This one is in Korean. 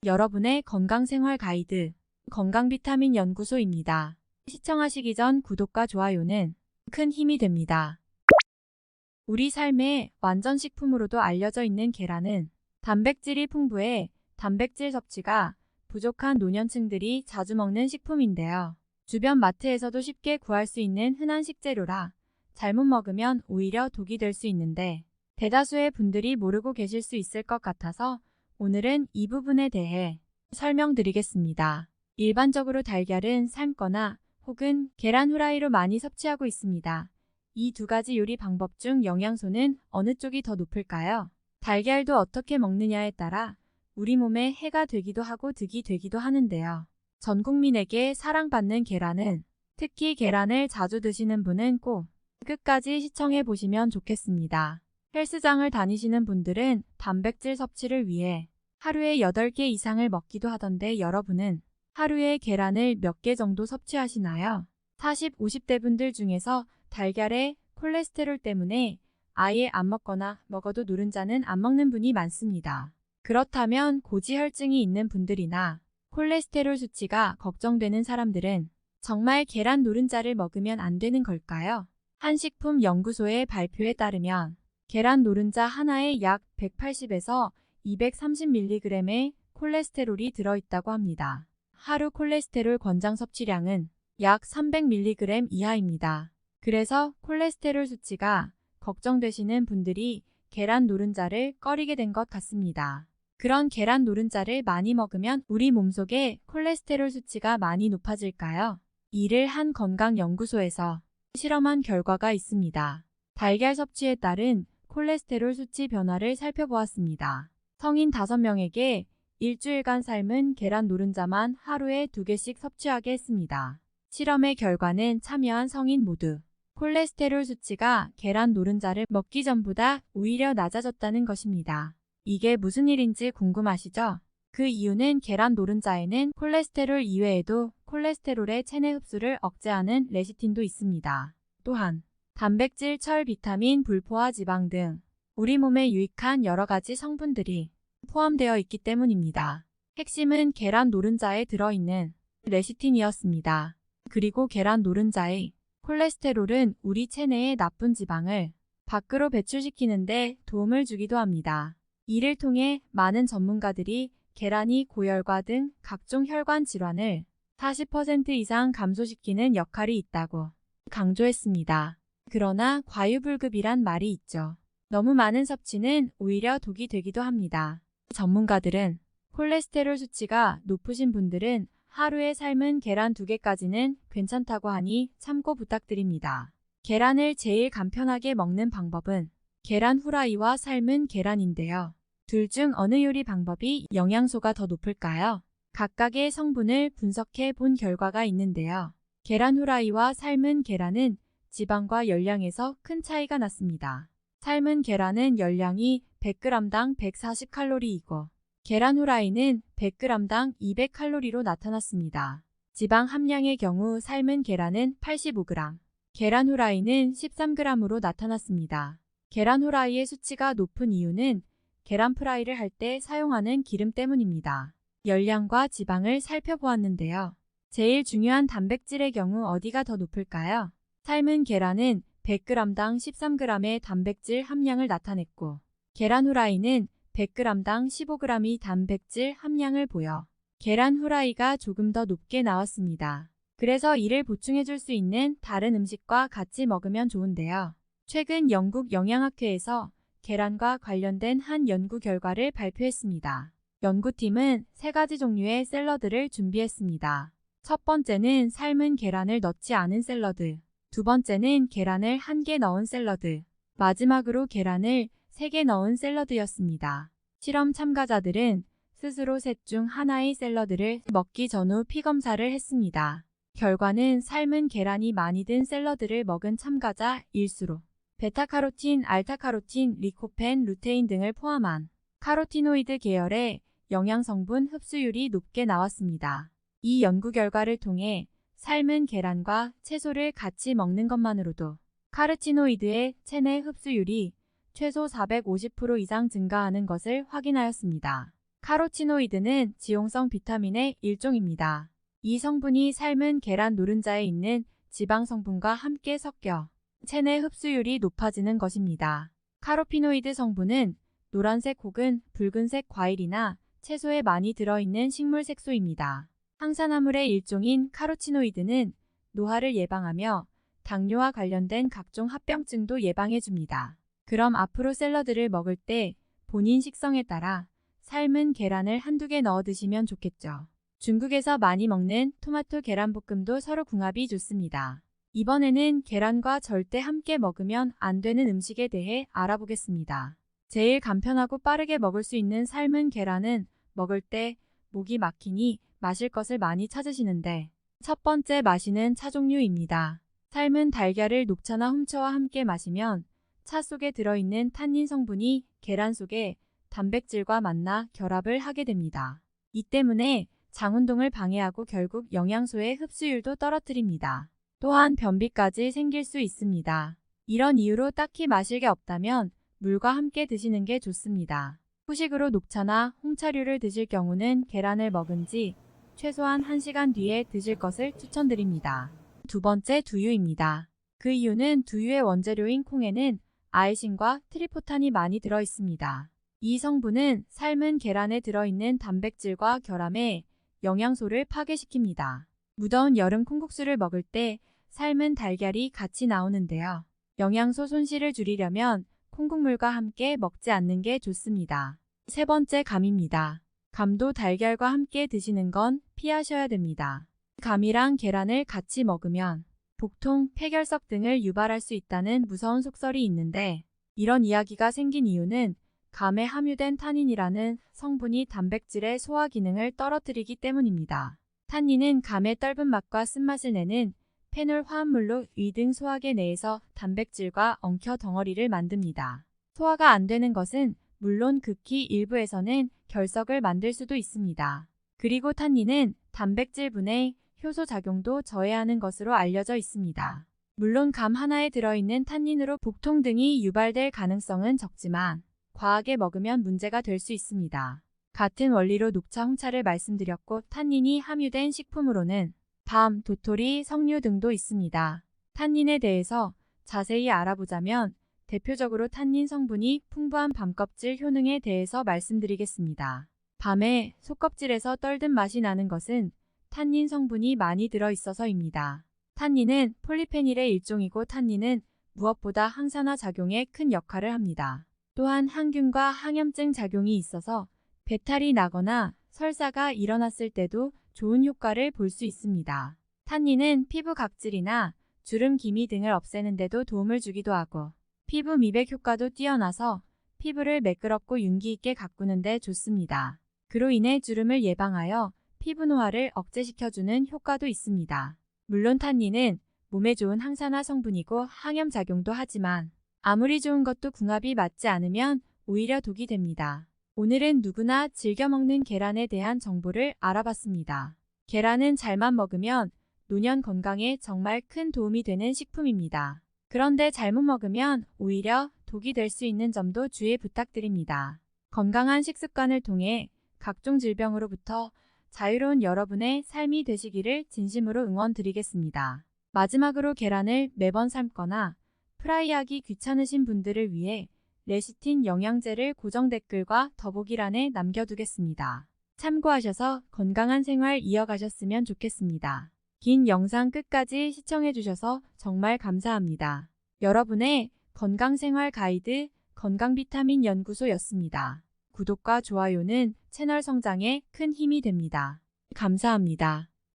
여러분의 건강생활 가이드, 건강비타민 연구소입니다. 시청하시기 전 구독과 좋아요는 큰 힘이 됩니다. 우리 삶의 완전식품으로도 알려져 있는 계란은 단백질이 풍부해 단백질 섭취가 부족한 노년층들이 자주 먹는 식품인데요. 주변 마트에서도 쉽게 구할 수 있는 흔한 식재료라 잘못 먹으면 오히려 독이 될 수 있는데 대다수의 분들이 모르고 계실 수 있을 것 같아서 오늘은 이 부분에 대해 설명드리겠습니다. 일반적으로 달걀은 삶거나 혹은 계란 후라이로 많이 섭취하고 있습니다. 이 두 가지 요리 방법 중 영양소는 어느 쪽이 더 높을까요? 달걀도 어떻게 먹느냐에 따라 우리 몸에 해가 되기도 하고 득이 되기도 하는데요. 전 국민에게 사랑받는 계란은, 특히 계란을 자주 드시는 분은 꼭 끝까지 시청해 보시면 좋겠습니다. 헬스장을 다니시는 분들은 단백질 섭취를 위해 하루에 8개 이상을 먹기도 하던데 여러분은 하루에 계란을 몇 개 정도 섭취하시나요? 40, 50대 분들 중에서 달걀에 콜레스테롤 때문에 아예 안 먹거나 먹어도 노른자는 안 먹는 분이 많습니다. 그렇다면 고지혈증이 있는 분들이나 콜레스테롤 수치가 걱정되는 사람들은 정말 계란 노른자를 먹으면 안 되는 걸까요? 한식품연구소의 발표에 따르면 계란 노른자 하나에 약 180에서 230mg의 콜레스테롤이 들어있다고 합니다. 하루 콜레스테롤 권장 섭취량은 약 300mg 이하입니다. 그래서 콜레스테롤 수치가 걱정되시는 분들이 계란 노른자를 꺼리게 된 것 같습니다. 그런 계란 노른자를 많이 먹으면 우리 몸속에 콜레스테롤 수치가 많이 높아질까요? 이를 한 건강연구소에서 실험한 결과가 있습니다. 달걀 섭취에 따른 콜레스테롤 수치 변화를 살펴보았습니다. 성인 5명에게 일주일간 삶은 계란 노른자만 하루에 2개씩 섭취하게 했습니다. 실험의 결과는 참여한 성인 모두 콜레스테롤 수치가 계란 노른자를 먹기 전보다 오히려 낮아졌다는 것입니다. 이게 무슨 일인지 궁금하시죠? 그 이유는 계란 노른자에는 콜레스테롤 이외에도 콜레스테롤의 체내 흡수를 억제하는 레시틴도 있습니다. 또한 단백질, 철, 비타민, 불포화 지방 등 우리 몸에 유익한 여러 가지 성분들이 포함되어 있기 때문입니다. 핵심은 계란 노른자에 들어있는 레시틴이었습니다. 그리고 계란 노른자의 콜레스테롤은 우리 체내의 나쁜 지방을 밖으로 배출시키는데 도움을 주기도 합니다. 이를 통해 많은 전문가들이 계란이 고혈과 등 각종 혈관 질환을 40% 이상 감소시키는 역할이 있다고 강조했습니다. 그러나 과유불급이란 말이 있죠. 너무 많은 섭취는 오히려 독이 되기도 합니다. 전문가들은 콜레스테롤 수치가 높으신 분들은 하루에 삶은 계란 2개까지는 괜찮다고 하니 참고 부탁드립니다. 계란을 제일 간편하게 먹는 방법은 계란 후라이와 삶은 계란인데요. 둘 중 어느 요리 방법이 영양소가 더 높을까요? 각각의 성분을 분석해 본 결과가 있는데요. 계란 후라이와 삶은 계란은 지방과 열량에서 큰 차이가 났습니다. 삶은 계란은 열량이 100g당 140칼로리이고 계란 후라이는 100g당 200칼로리로 나타났습니다. 지방 함량의 경우 삶은 계란은 85g, 계란 후라이는 13g으로 나타났습니다. 계란 후라이의 수치가 높은 이유는 계란 프라이를 할 때 사용하는 기름 때문입니다. 열량과 지방을 살펴보았는데요. 제일 중요한 단백질의 경우 어디가 더 높을까요? 삶은 계란은 100g당 13g의 단백질 함량을 나타냈고 계란 후라이는 100g당 15g의 단백질 함량을 보여 계란 후라이가 조금 더 높게 나왔습니다. 그래서 이를 보충해 줄 수 있는 다른 음식과 같이 먹으면 좋은데요. 최근 영국 영양학회에서 계란과 관련된 한 연구 결과를 발표했습니다. 연구팀은 3가지 종류의 샐러드를 준비했습니다. 첫 번째는 삶은 계란을 넣지 않은 샐러드, 두 번째는 계란을 1개 넣은 샐러드, 마지막으로 계란을 3개 넣은 샐러드였습니다. 실험 참가자들은 스스로 셋 중 하나의 샐러드를 먹기 전후 피검사를 했습니다. 결과는 삶은 계란이 많이 든 샐러드를 먹은 참가자 일수록 베타카로틴, 알타카로틴, 리코펜, 루테인 등을 포함한 카로티노이드 계열의 영양성분 흡수율이 높게 나왔습니다. 이 연구 결과를 통해 삶은 계란과 채소를 같이 먹는 것만으로도 카르티노이드의 체내 흡수율이 최소 450% 이상 증가하는 것을 확인하였습니다. 카로티노이드는 지용성 비타민의 일종입니다. 이 성분이 삶은 계란 노른자에 있는 지방 성분과 함께 섞여 체내 흡수율이 높아지는 것입니다. 카로피노이드 성분은 노란색 혹은 붉은색 과일이나 채소에 많이 들어있는 식물 색소입니다. 항산화물의 일종인 카로티노이드는 노화를 예방하며 당뇨와 관련된 각종 합병증도 예방해줍니다. 그럼 앞으로 샐러드를 먹을 때 본인 식성에 따라 삶은 계란을 한두 개 넣어 드시면 좋겠죠. 중국에서 많이 먹는 토마토 계란볶음도 서로 궁합이 좋습니다. 이번에는 계란과 절대 함께 먹으면 안 되는 음식에 대해 알아보겠습니다. 제일 간편하고 빠르게 먹을 수 있는 삶은 계란은 먹을 때 목이 막히니 마실 것을 많이 찾으시는데 첫 번째 마시는 차 종류입니다. 삶은 달걀을 녹차나 홍차와 함께 마시면 차 속에 들어있는 탄닌 성분이 계란 속에 단백질과 만나 결합을 하게 됩니다. 이 때문에 장운동을 방해하고 결국 영양소의 흡수율도 떨어뜨립니다. 또한 변비까지 생길 수 있습니다. 이런 이유로 딱히 마실 게 없다면 물과 함께 드시는 게 좋습니다. 후식으로 녹차나 홍차류를 드실 경우는 계란을 먹은 지 최소한 1시간 뒤에 드실 것을 추천드립니다. 두 번째, 두유입니다. 그 이유는 두유의 원재료인 콩에는 아이신과 트리포탄이 많이 들어있습니다. 이 성분은 삶은 계란에 들어있는 단백질과 결함해 영양소를 파괴시킵니다. 무더운 여름 콩국수를 먹을 때 삶은 달걀이 같이 나오는데요. 영양소 손실을 줄이려면 콩국물과 함께 먹지 않는 게 좋습니다. 세 번째, 감입니다. 감도 달걀과 함께 드시는 건 피하셔야 됩니다. 감이랑 계란을 같이 먹으면 복통, 폐결석 등을 유발할 수 있다는 무서운 속설이 있는데 이런 이야기가 생긴 이유는 감에 함유된 타닌이라는 성분이 단백질의 소화 기능을 떨어뜨리기 때문입니다. 탄닌은 감의 떫은 맛과 쓴맛을 내는 페놀 화합물로 위 등 소화계 내에서 단백질과 엉켜 덩어리를 만듭니다. 소화가 안 되는 것은 물론 극히 일부에서는 결석을 만들 수도 있습니다. 그리고 탄닌은 단백질 분해, 효소 작용도 저해하는 것으로 알려져 있습니다. 물론 감 하나에 들어있는 탄닌으로 복통 등이 유발될 가능성은 적지만 과하게 먹으면 문제가 될 수 있습니다. 같은 원리로 녹차, 홍차를 말씀드렸고 탄닌이 함유된 식품으로는 밤, 도토리, 석류 등도 있습니다. 탄닌에 대해서 자세히 알아보자면 대표적으로 탄닌 성분이 풍부한 밤껍질 효능에 대해서 말씀드리겠습니다. 밤에 속껍질에서 떫은 맛이 나는 것은 탄닌 성분이 많이 들어있어서입니다. 탄닌은 폴리페닐의 일종이고 탄닌은 무엇보다 항산화 작용에 큰 역할을 합니다. 또한 항균과 항염증 작용이 있어서 배탈이 나거나 설사가 일어났을 때도 좋은 효과를 볼 수 있습니다. 탄닌은 피부 각질이나 주름, 기미 등을 없애는 데도 도움을 주기도 하고 피부 미백 효과도 뛰어나서 피부를 매끄럽고 윤기 있게 가꾸는 데 좋습니다. 그로 인해 주름을 예방하여 피부 노화를 억제시켜주는 효과도 있습니다. 물론 탄닌은 몸에 좋은 항산화 성분이고 항염 작용도 하지만 아무리 좋은 것도 궁합이 맞지 않으면 오히려 독이 됩니다. 오늘은 누구나 즐겨 먹는 계란에 대한 정보를 알아봤습니다. 계란은 잘만 먹으면 노년 건강에 정말 큰 도움이 되는 식품입니다. 그런데 잘못 먹으면 오히려 독이 될 수 있는 점도 주의 부탁드립니다. 건강한 식습관을 통해 각종 질병으로부터 자유로운 여러분의 삶이 되시기를 진심으로 응원드리겠습니다. 마지막으로 계란을 매번 삶거나 프라이하기 귀찮으신 분들을 위해 레시틴 영양제를 고정 댓글과 더보기란에 남겨두겠습니다. 참고하셔서 건강한 생활 이어가셨으면 좋겠습니다. 긴 영상 끝까지 시청해주셔서 정말 감사합니다. 여러분의 건강생활 가이드 건강비타민 연구소였습니다. 구독과 좋아요는 채널 성장에 큰 힘이 됩니다. 감사합니다.